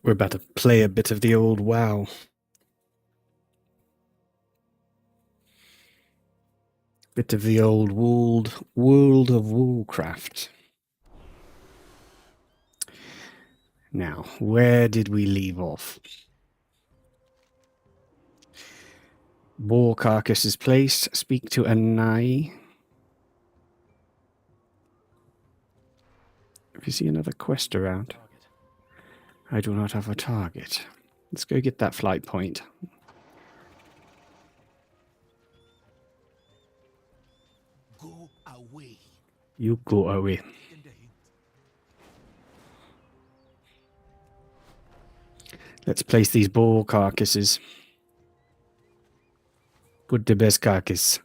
We're about to play a bit of the old WoW. Bit of the old world of Warcraft. Now, where did we leave off? Boar carcass is placed. Speak to Anai. If you see another quest around. I do not have a target. Let's go get that flight point. Go away. You go away. Let's place these boar carcasses. Put the best carcass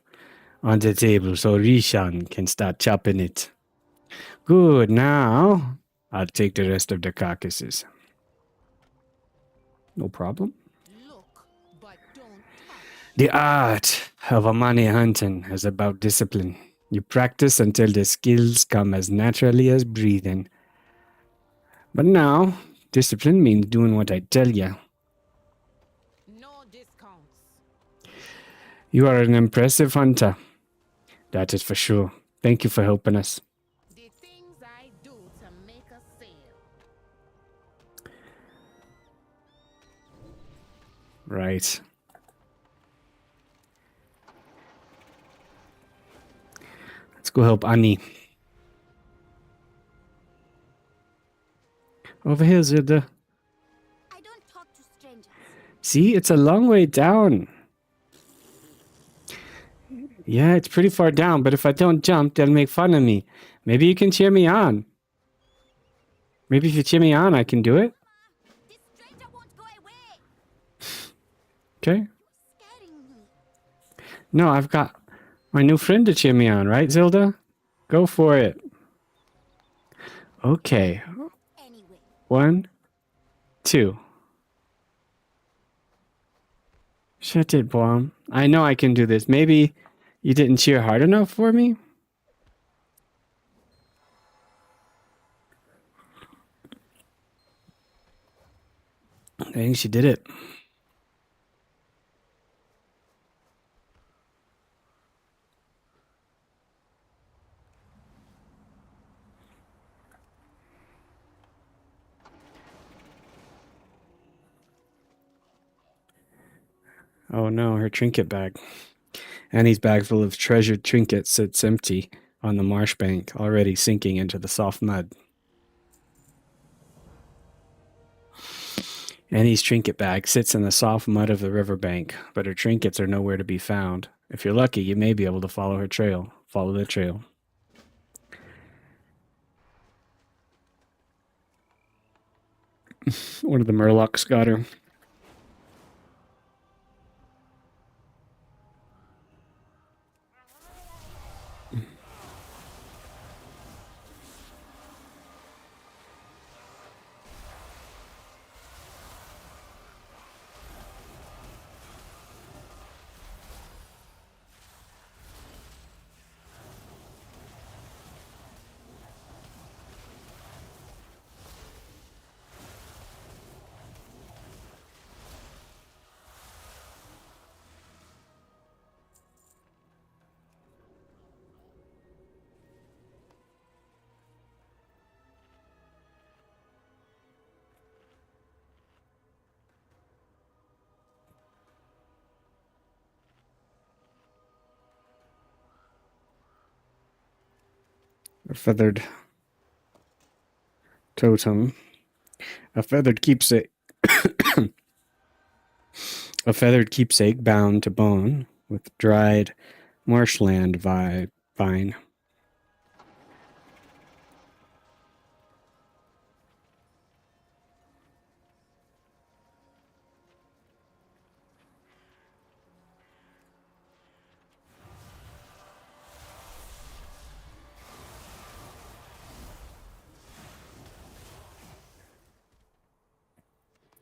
on the table so Rishon can start chopping it. Good, now I'll take the rest of the carcasses. No problem. Look, but don't touch. The art of a money hunting is about discipline. You practice until the skills come as naturally as breathing. But now, discipline means doing what I tell you. No discounts. You are an impressive hunter. That is for sure. Thank you for helping us. The things I do to make a sale. Right. Let's go help Annie. Over here, Zilda. I don't talk to strangers. See, it's a long way down. Yeah, it's pretty far down, but if I don't jump, they'll make fun of me. Maybe you can cheer me on. Maybe if you cheer me on, I can do it. This stranger won't go away. Okay. Scaring me. No, I've got my new friend to cheer me on, right, Zilda? Go for it. Okay. Anyway, 1, 2. Shut it, Bomb. I know I can do this. Maybe you didn't cheer hard enough for me? I think she did it. Oh no, her trinket bag. Annie's bag full of treasured trinkets sits empty on the marsh bank, already sinking into the soft mud. Annie's trinket bag sits in the soft mud of the riverbank, but her trinkets are nowhere to be found. If you're lucky, you may be able to follow her trail. Follow the trail. One of the Murlocs got her. A feathered totem. A feathered keepsake. A feathered keepsake bound to bone with dried marshland vine.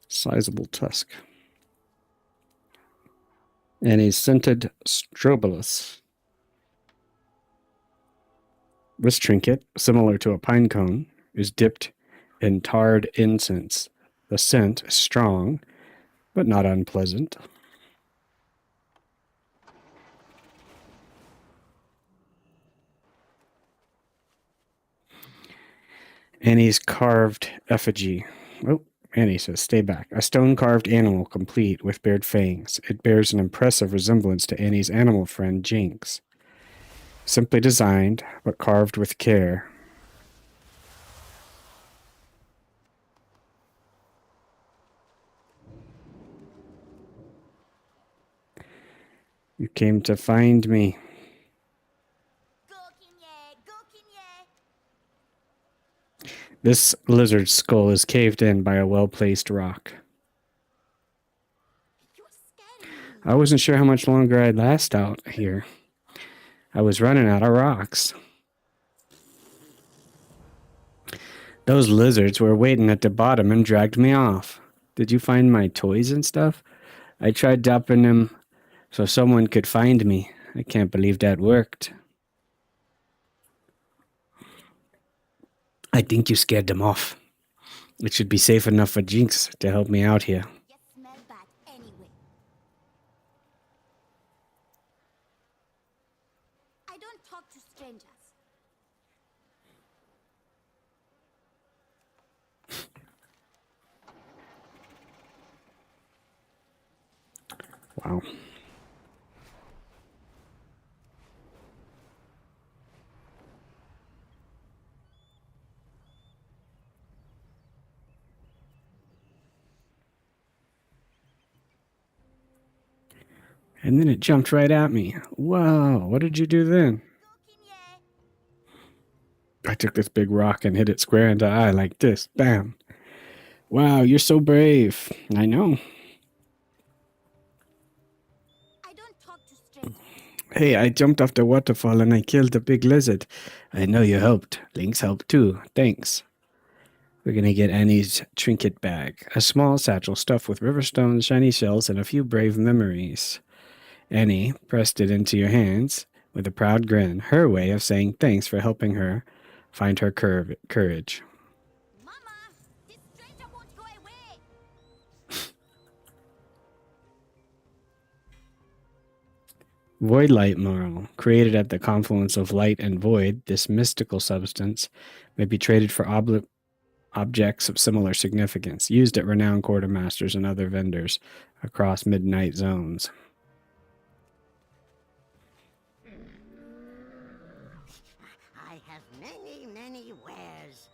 Sizable tusk. And a scented strobilus. This trinket, similar to a pine cone, is dipped in tarred incense. The scent is strong, but not unpleasant. Annie's carved effigy. Oh, Annie says, stay back. A stone carved animal complete with bared fangs. It bears an impressive resemblance to Annie's animal friend, Jinx. Simply designed, but carved with care. You came to find me. Go, Kinye! Go, Kinye! This lizard's skull is caved in by a well-placed rock. You're scaring me. I wasn't sure how much longer I'd last out here. I was running out of rocks. Those lizards were waiting at the bottom and dragged me off. Did you find my toys and stuff? I tried dropping them so someone could find me. I can't believe that worked. I think you scared them off. It should be safe enough for Jinx to help me out here. You smell bad anyway. I don't talk to strangers. Wow. And then it jumped right at me. Whoa, what did you do then? Go, Kinye! I took this big rock and hit it square in the eye like this. Bam. Wow, you're so brave. I know. I don't talk to strangers. Hey, I jumped off the waterfall and I killed the big lizard. I know you helped. Lynx helped too. Thanks. We're gonna get Annie's trinket bag. A small satchel stuffed with river stones, shiny shells, and a few brave memories. Annie pressed it into your hands with a proud grin, her way of saying thanks for helping her find her courage. Mama, this stranger won't go away. Void light marl, created at the confluence of light and void, this mystical substance may be traded for objects of similar significance, used at renowned quartermasters and other vendors across midnight zones. I have many, many wares.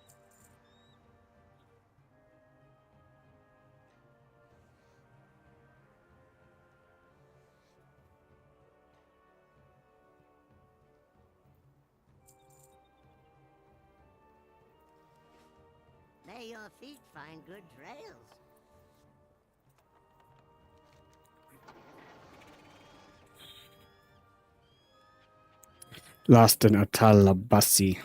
May your feet find good trails. Lost in Atalabasi.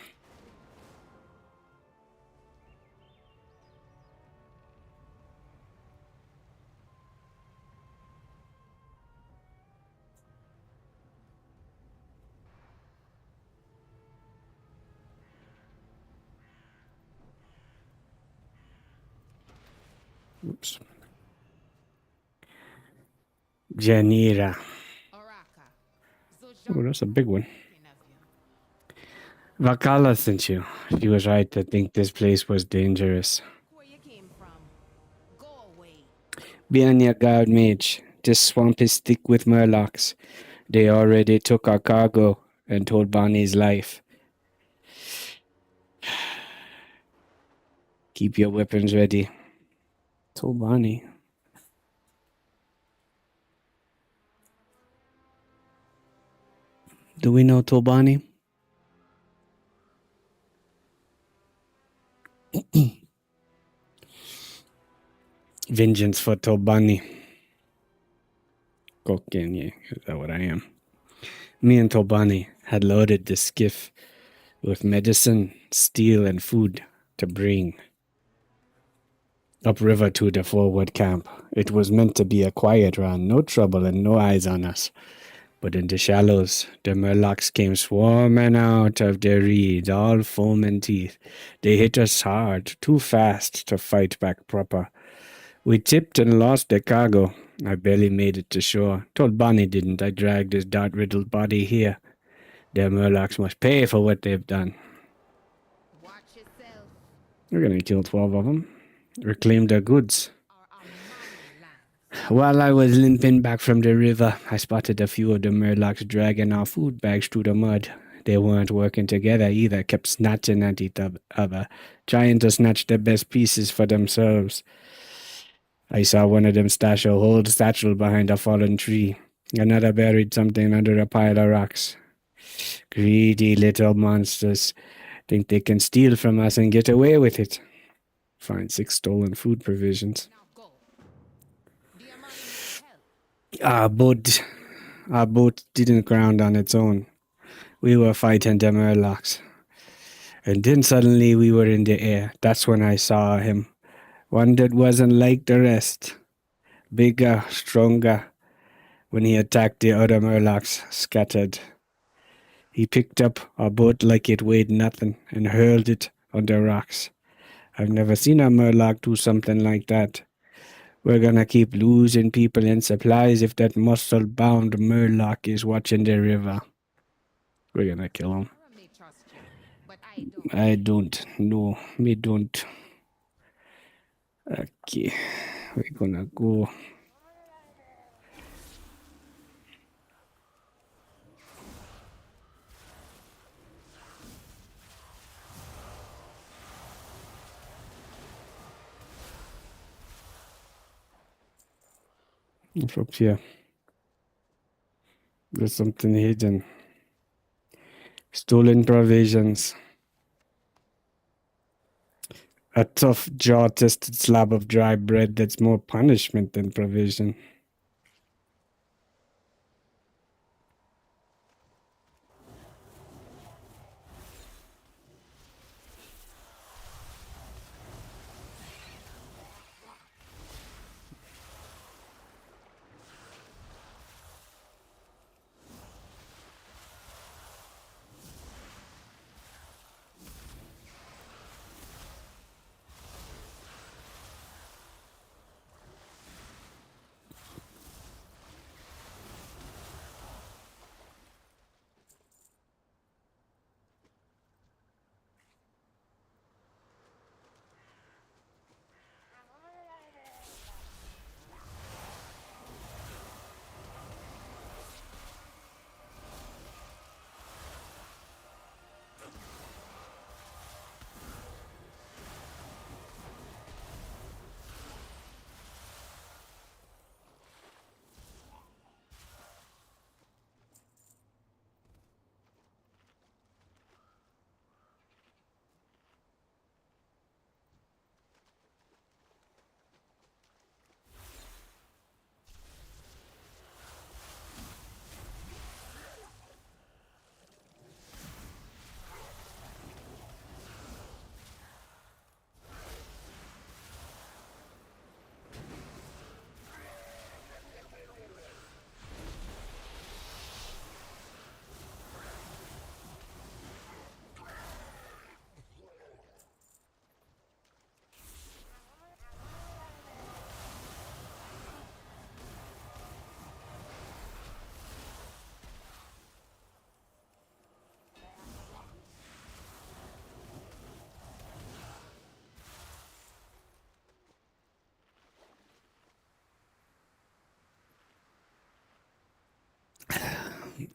Oops. Janira. Oh, that's a big one. Vakala sent you. She was right to think this place was dangerous. Where you came from? Go away. Be on your guard, Mage. This swamp is thick with murlocs. They already took our cargo and told Bonnie's life. Keep your weapons ready. Told Bonnie. Do we know Tolbani? Vengeance for Tolbani. Kokenye, is that what I am? Me and Tolbani had loaded the skiff with medicine, steel, and food to bring upriver to the forward camp. It was meant to be a quiet run, no trouble and no eyes on us. But in the shallows, the murlocs came swarming out of their reeds, all foam and teeth. They hit us hard, too fast to fight back proper. We tipped and lost the cargo. I barely made it to shore. Told Bonnie didn't. I dragged his dart-riddled body here. Their murlocs must pay for what they've done. Watch yourself, We're gonna kill 12 of them. Reclaim their goods. or a money land. While I was limping back from the river, I spotted a few of the murlocs dragging our food bags through the mud. They weren't working together either, kept snatching at each other, trying to snatch the best pieces for themselves. I saw one of them stash a whole satchel behind a fallen tree. Another buried something under a pile of rocks. Greedy little monsters think they can steal from us and get away with it. Find 6 stolen food provisions. Now go. The money needs help. Our boat didn't ground on its own. We were fighting the murlocs. And then suddenly we were in the air. That's when I saw him. One that wasn't like the rest. Bigger, stronger. When he attacked, the other murlocs scattered. He picked up our boat like it weighed nothing and hurled it on the rocks. I've never seen a murloc do something like that. We're gonna keep losing people and supplies if that muscle-bound murloc is watching the river. We're gonna kill him. I may trust you, but I don't. I don't. No, me don't. Okay, we're gonna go. What's up here? There's something hidden. Stolen provisions. A tough, jaw-tested slab of dry bread that's more punishment than provision.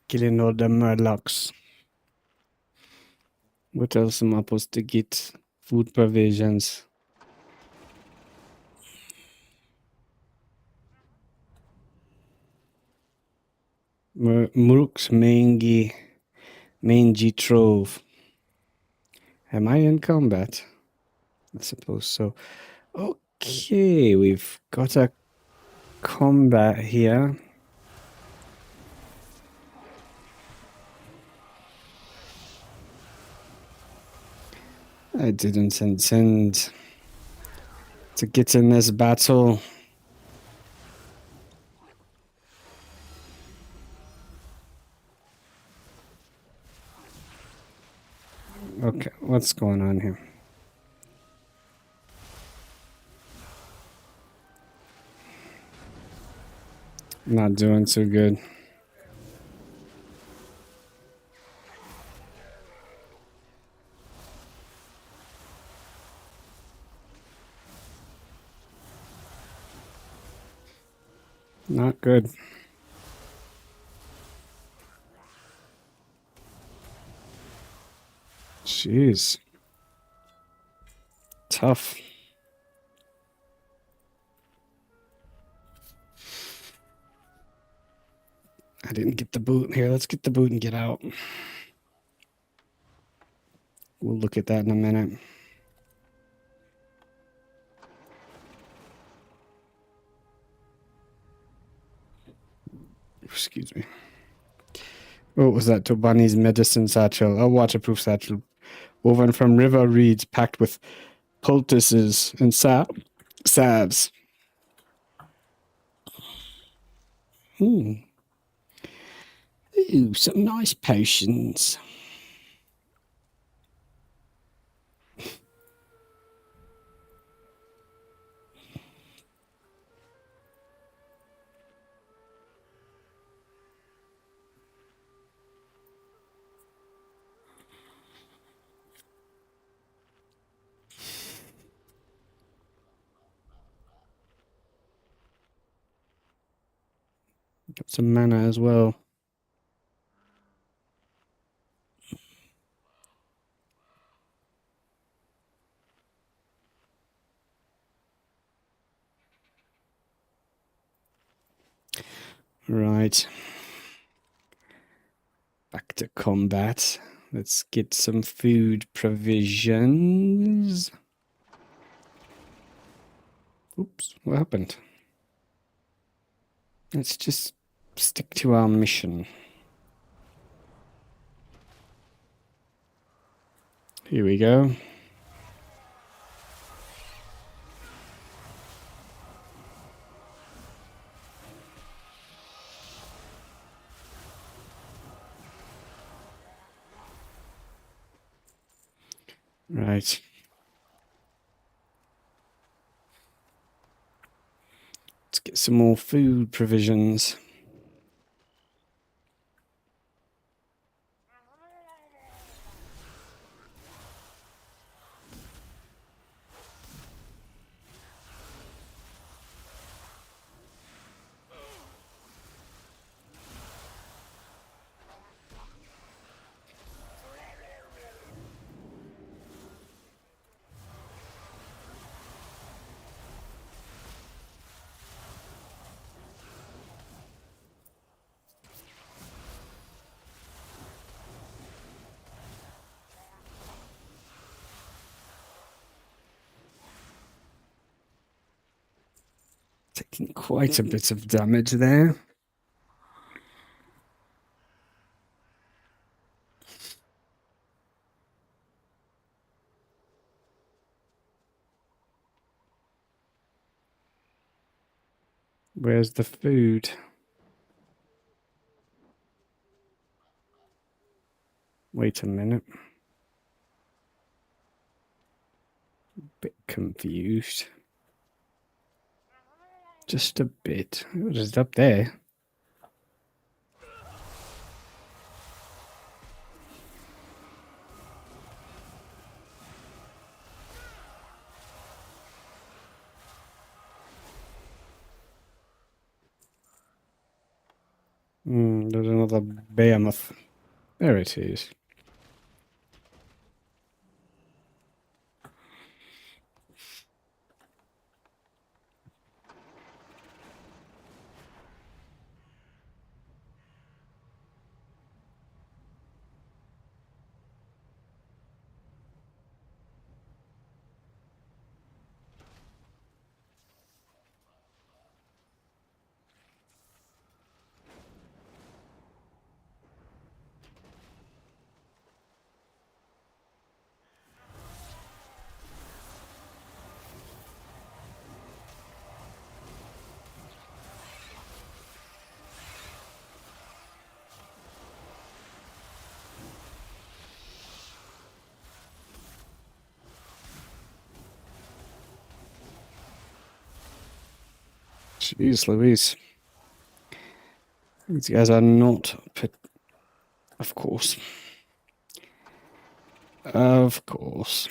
Killing all the murlocs. What else am I supposed to get? Food provisions. Mook's mangy trove. Am I in combat? I suppose so. Okay, we've got a combat here. I didn't intend to get in this battle. Okay, what's going on here? Not doing too good. Not good. Jeez. Tough. I didn't get the boot. Here, let's get the boot and get out. We'll look at that in a minute. Excuse me. What was that? Tobani's medicine satchel. A waterproof satchel woven from river reeds packed with poultices and salves. Ooh, some nice potions. Got some mana as well. Right. Back to combat. Let's get some food provisions. Oops, what happened? Let's just stick to our mission. Here we go. Right. Let's get some more food provisions. Taking quite a bit of damage there. Where's the food? Wait a minute. Bit confused. Just a bit. What is up there? There's another behemoth. There it is. Jeez Louise. These guys are not of course. Of course.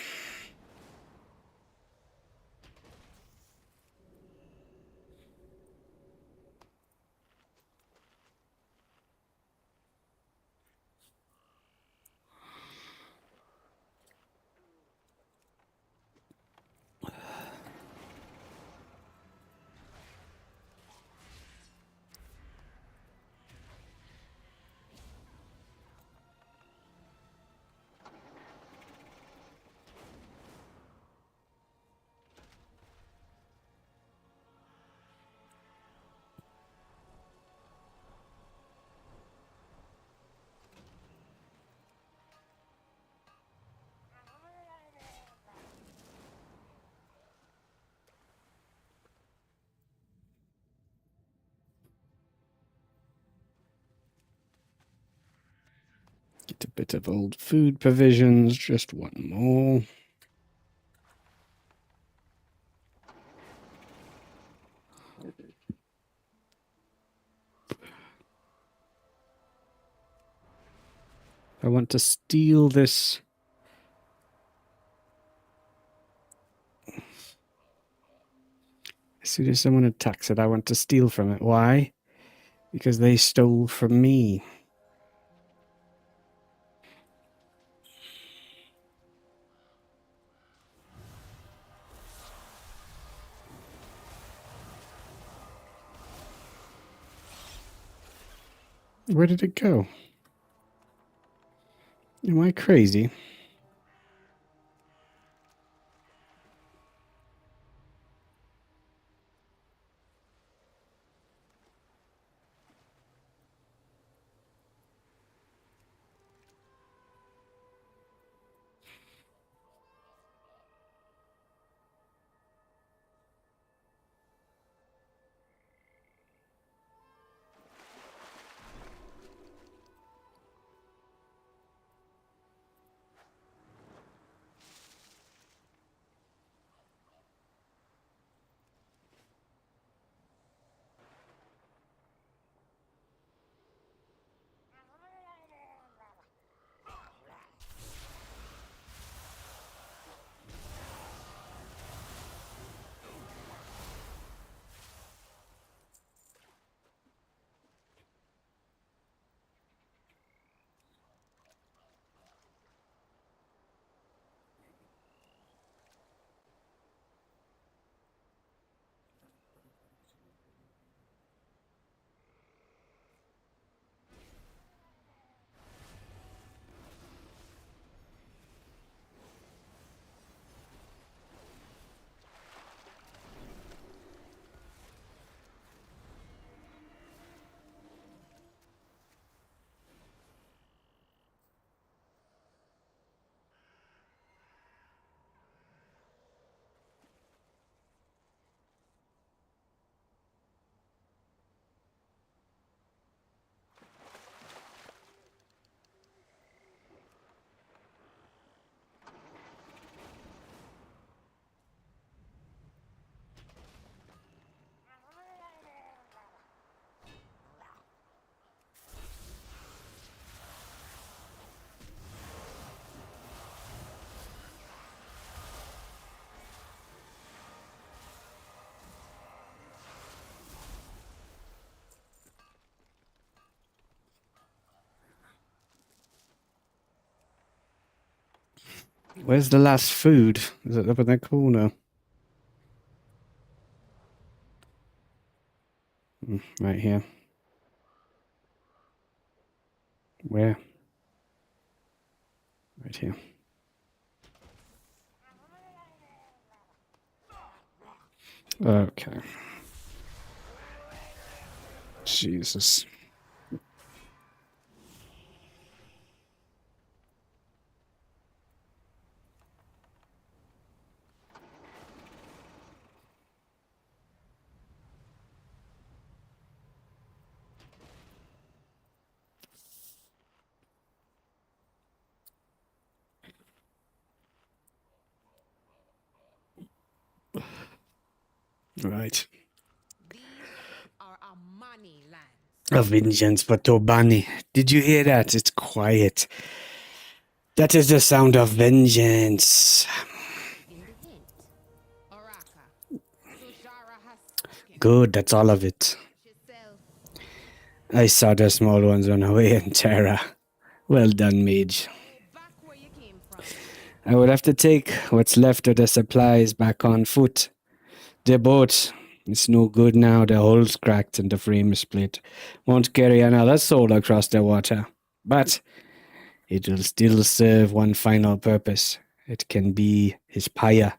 Get a bit of old food provisions, just one more. I want to steal this. As soon as someone attacks it, I want to steal from it. Why? Because they stole from me. Where did it go? Am I crazy? Where's the last food? Is it up in that corner? Right here. Where? Right here. Okay. Jesus. Right. These A vengeance for Tobani. Did you hear that? It's quiet. That is the sound of vengeance. In the hint. Oraka. Sujara has spoken. Good, that's all of it. Yourself. I saw the small ones run away in terror. Well done, Mage. Go back where you came from. I would have to take what's left of the supplies back on foot. The boat, it's no good now. The hull's cracked and the frame is split. Won't carry another soul across the water. But it will still serve one final purpose. It can be his pyre.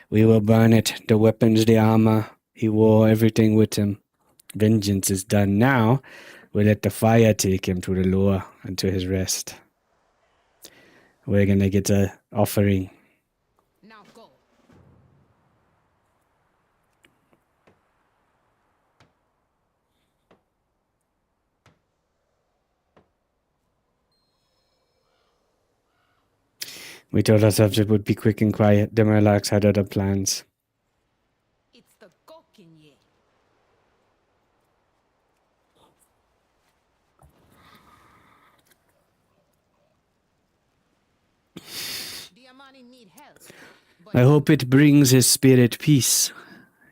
We will burn it, the weapons, the armor. He wore everything with him. Vengeance is done now. We let the fire take him to the lower and to his rest. We're gonna get a offering. Now go. We told ourselves it would be quick and quiet. The Murlocs had other plans. It's the Gokinye. The Amani need help. But I hope it brings his spirit peace.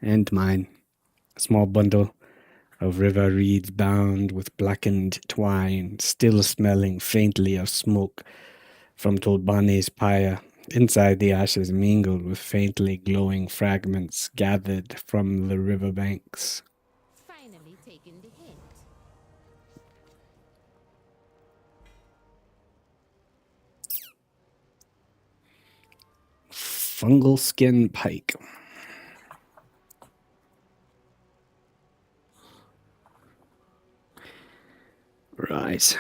And mine. A small bundle of river reeds bound with blackened twine, still smelling faintly of smoke from Tolbani's pyre. Inside, the ashes mingled with faintly glowing fragments gathered from the river banks. finally taking the hint. Fungal skin pike. Right.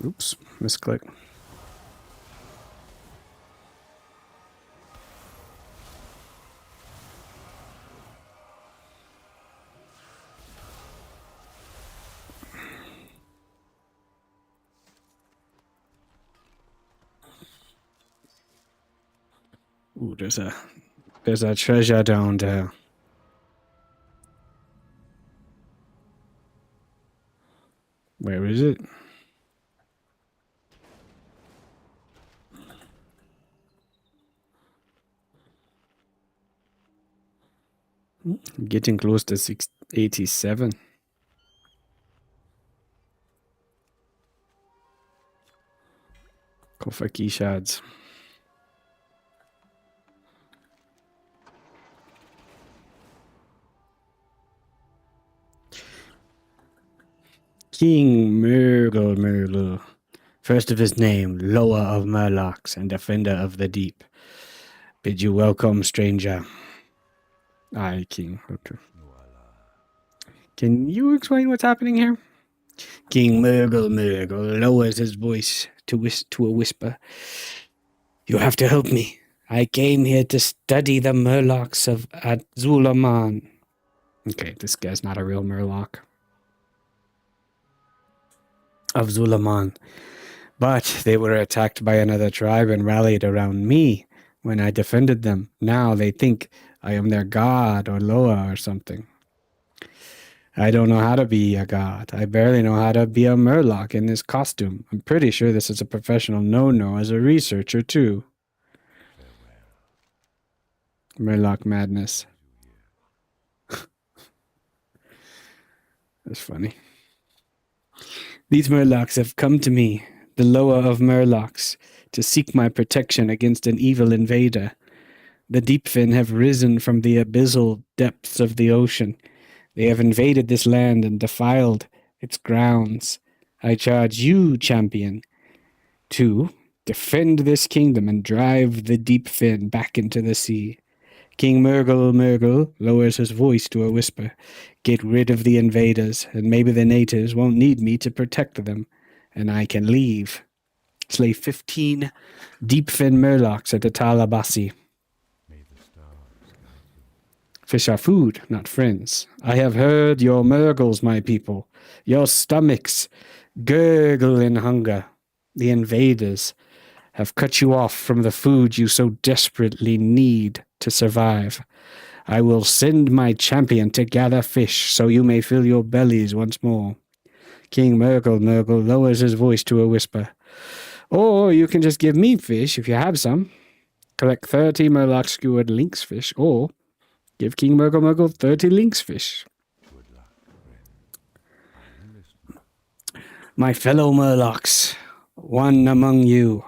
Oops, misclick. Ooh, there's a treasure down there. Where is it? Getting close to 687. Kofaki shards. King Murgle, first of his name, lower of Murlocs and defender of the deep. Bid you welcome, stranger. Aye, King. Okay. Can you explain what's happening here? King Murgle lowers his voice to a whisper. You have to help me. I came here to study the Murlocs of Zul'Aman. Okay, this guy's not a real Murloc. Of Zul'Aman. But they were attacked by another tribe and rallied around me when I defended them. Now they think I am their god or Loa or something. I don't know how to be a god. I barely know how to be a Murloc in this costume. I'm pretty sure this is a professional no-no as a researcher, too. Murloc madness. That's funny. These Murlocs have come to me, the Loa of Murlocs, to seek my protection against an evil invader. The Deepfin have risen from the abyssal depths of the ocean. They have invaded this land and defiled its grounds. I charge you, champion, to defend this kingdom and drive the Deepfin back into the sea. King Murgle lowers his voice to a whisper. Get rid of the invaders, and maybe the natives won't need me to protect them, and I can leave. Slay 15 Deepfin Murlocs at the Talabasi. Fish are food, not friends. I have heard your murgles, my people. Your stomachs gurgle in hunger. The invaders have cut you off from the food you so desperately need to survive. I will send my champion to gather fish so you may fill your bellies once more. King Murgle lowers his voice to a whisper. Or you can just give me fish if you have some. Collect 30 Murloc skewered lynx fish, or give King Murgle 30 lynx fish. My fellow Murlocs, one among you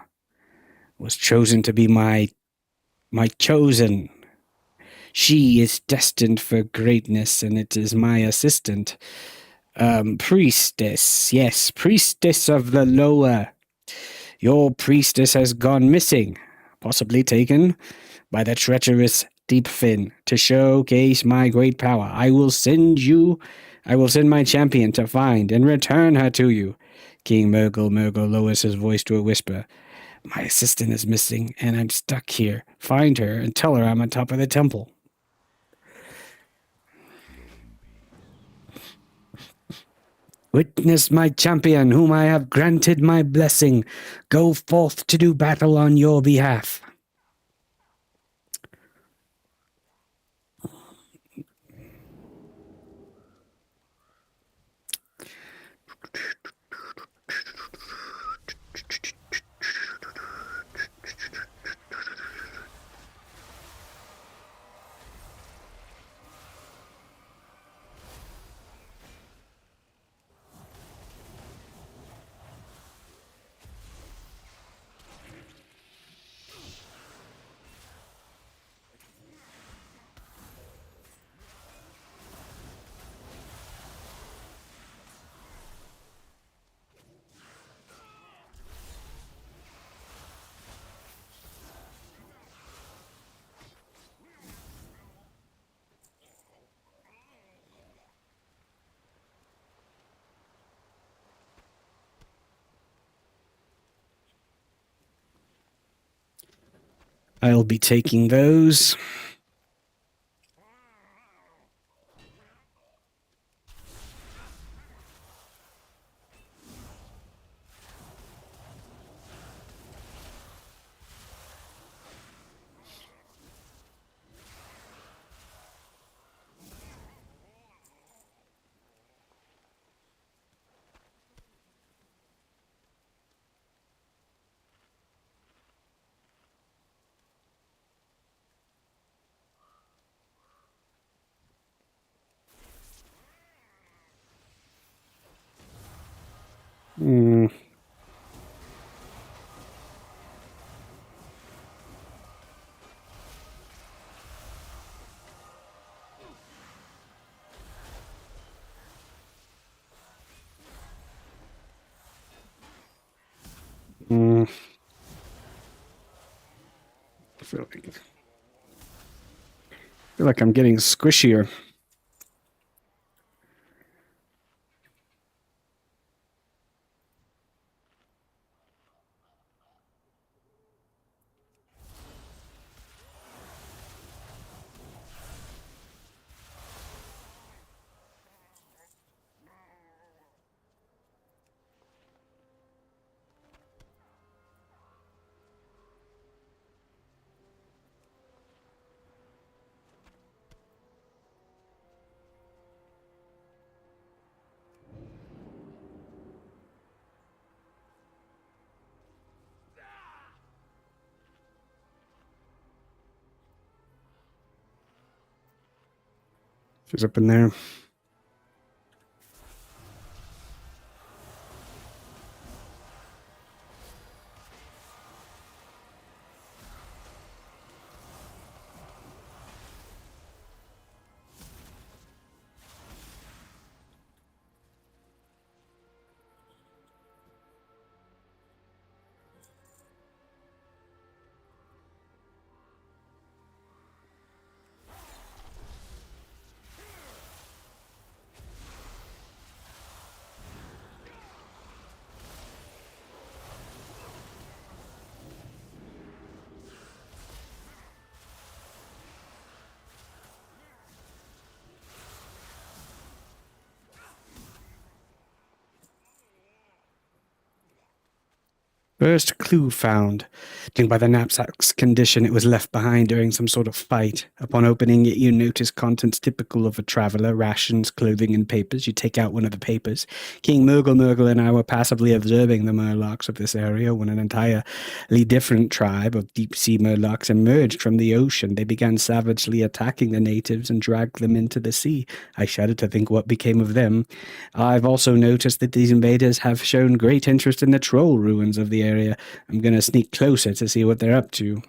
was chosen to be my chosen. She is destined for greatness, and it is my assistant. Priestess, yes, priestess of the lower. Your priestess has gone missing, possibly taken by the treacherous Deepfin to showcase my great power. I will send my champion to find and return her to you. King Murgle lowers his voice to a whisper. My assistant is missing, and I'm stuck here. Find her and tell her I'm on top of the temple. Witness my champion, whom I have granted my blessing. Go forth to do battle on your behalf. I'll be taking those. Hmm. I feel like I'm getting squishier. She's up in there. First clue found. Judging by the knapsack's condition, it was left behind during some sort of fight. Upon opening it, you notice contents typical of a traveler: rations, clothing, and papers. You take out one of the papers. King Murgle and I were passively observing the Murlocs of this area when an entirely different tribe of deep-sea Murlocs emerged from the ocean. They began savagely attacking the natives and dragged them into the sea. I shudder to think what became of them. I've also noticed that these invaders have shown great interest in the troll ruins of the area. I'm going to sneak closer to see what they're up to.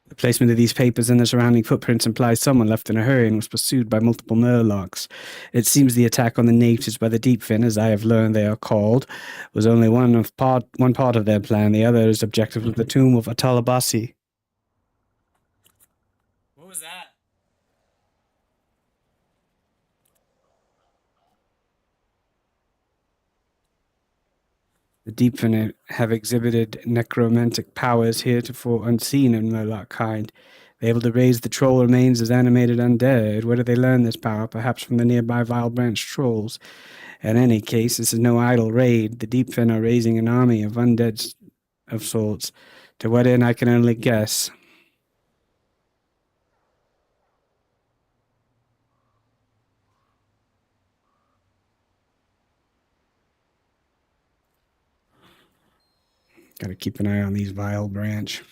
The placement of these papers and the surrounding footprints implies someone left in a hurry and was pursued by multiple Murlocs. It seems the attack on the natives by the Deepfin, as I have learned they are called, was only one part of their plan. The other's objective was the tomb of Atalabasi. What was that? The Deepfin have exhibited necromantic powers heretofore unseen in Murloc kind. They're able to raise the troll remains as animated undead. Where did they learn this power? Perhaps from the nearby Vile Branch trolls. In any case, this is no idle raid. The Deepfin are raising an army of undead of sorts. To what end, I can only guess. Gotta keep an eye on these Vile Branch.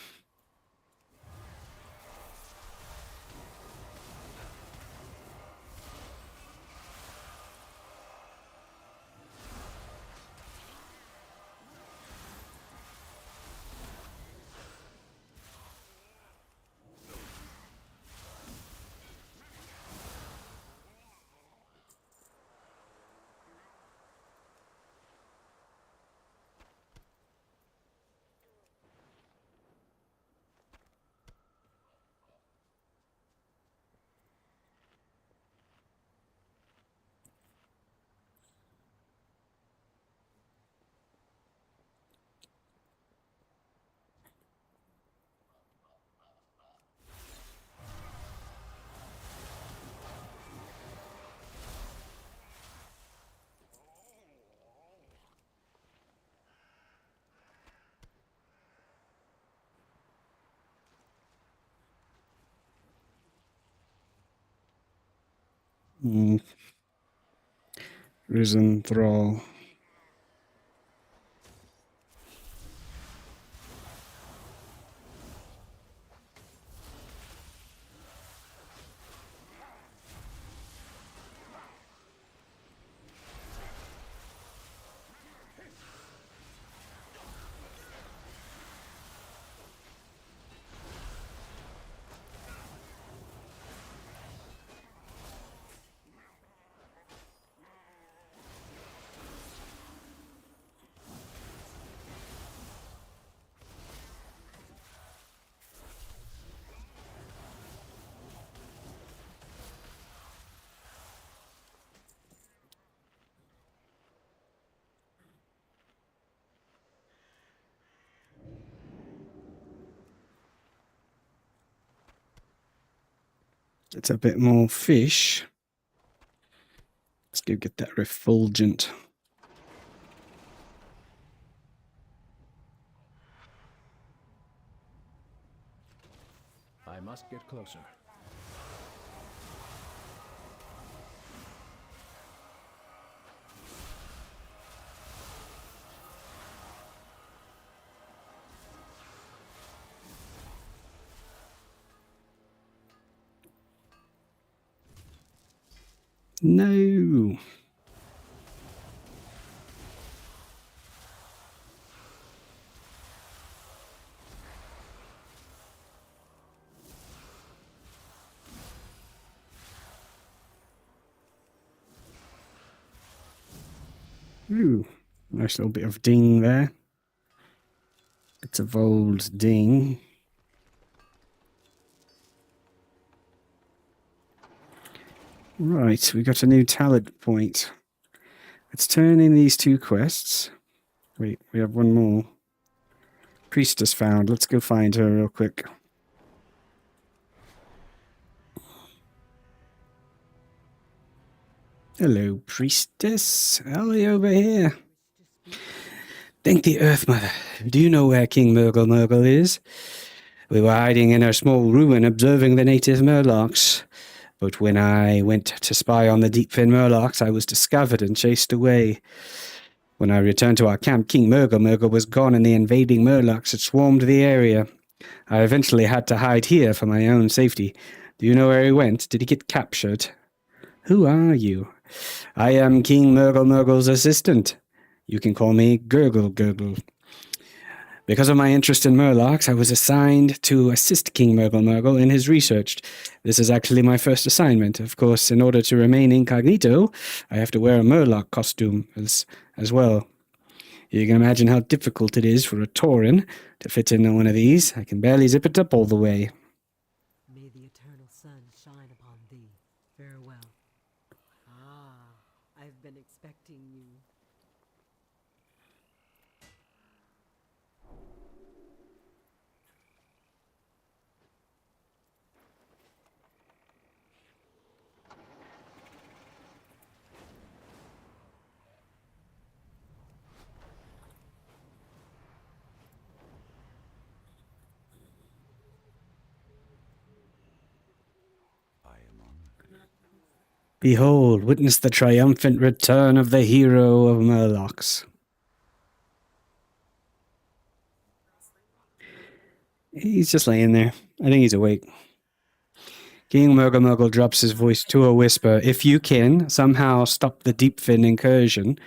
Risen Thrall. It's a bit more fish. Let's go get that refulgent. I must get closer. No. Ooh, nice little bit of ding there. It's a old ding. Right, we got a new talent point. Let's turn in these 2 quests. Wait, we have one more. Priestess found. Let's go find her real quick. Hello, priestess. Ellie over here. Thank the Earth Mother. Do you know where King Murgle is? We were hiding in our small ruin observing the native Murlocs. But when I went to spy on the Deepfin Murlocs, I was discovered and chased away. When I returned to our camp, King Murgle was gone and the invading Murlocs had swarmed the area. I eventually had to hide here for my own safety. Do you know where he went? Did he get captured? Who are you? I am King Murgle's assistant. You can call me Gurgle. Because of my interest in Murlocs, I was assigned to assist King Murgle in his research. This is actually my first assignment. Of course, in order to remain incognito, I have to wear a Murloc costume as well. You can imagine how difficult it is for a Tauren to fit in one of these. I can barely zip it up all the way. May the eternal sun shine upon thee. Farewell. Ah, I've been expecting you. Behold, witness the triumphant return of the hero of Murlocs. He's just laying there. I think he's awake. King Murgle drops his voice to a whisper. If you can somehow stop the Deepfin incursion,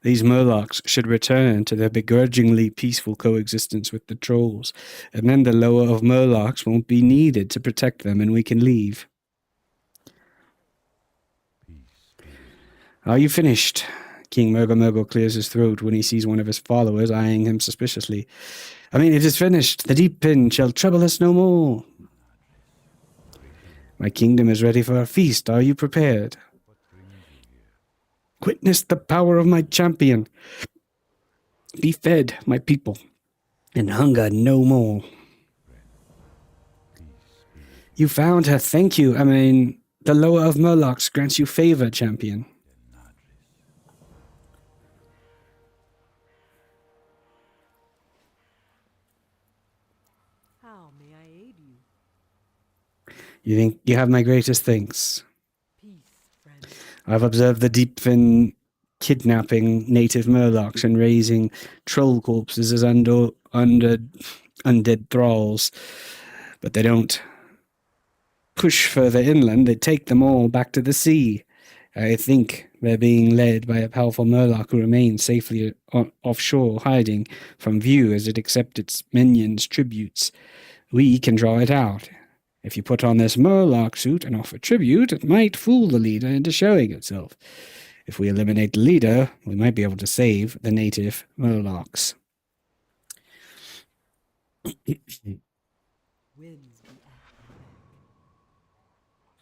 these Murlocs should return to their begrudgingly peaceful coexistence with the trolls, and then the lower of Murlocs won't be needed to protect them and we can leave. Are you finished? King Murgle clears his throat when he sees one of his followers eyeing him suspiciously. I mean, it is finished. The Deepfin shall trouble us no more. My kingdom is ready for a feast. Are you prepared? Witness the power of my champion. Be fed, my people, and hunger no more. You found her. Thank you. I mean, the lower of Murlocs grants you favor, champion. How may I aid you? You think you have my greatest thanks? Peace, friend. I've observed the Deepfin kidnapping native Murlocs and raising troll corpses as undead thralls. But they don't push further inland. They take them all back to the sea. I think they're being led by a powerful Murloc who remains safely offshore, hiding from view as it accepts its minions' tributes. We can draw it out. If you put on this Murloc suit and offer tribute, it might fool the leader into showing itself. If we eliminate the leader, we might be able to save the native Murlocs. Winds be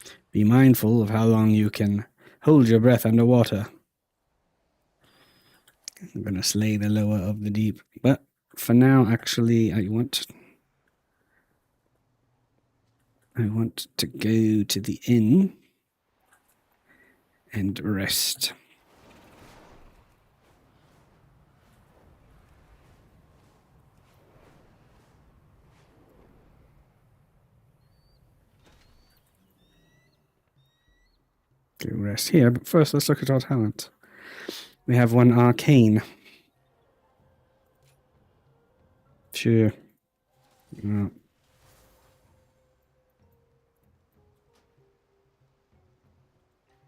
at Be mindful of how long you can hold your breath underwater. I'm going to slay the lower of the deep. But for now, actually, I want to go to the inn and rest. Do rest here, but first let's look at our talent. We have one Arcane. Sure.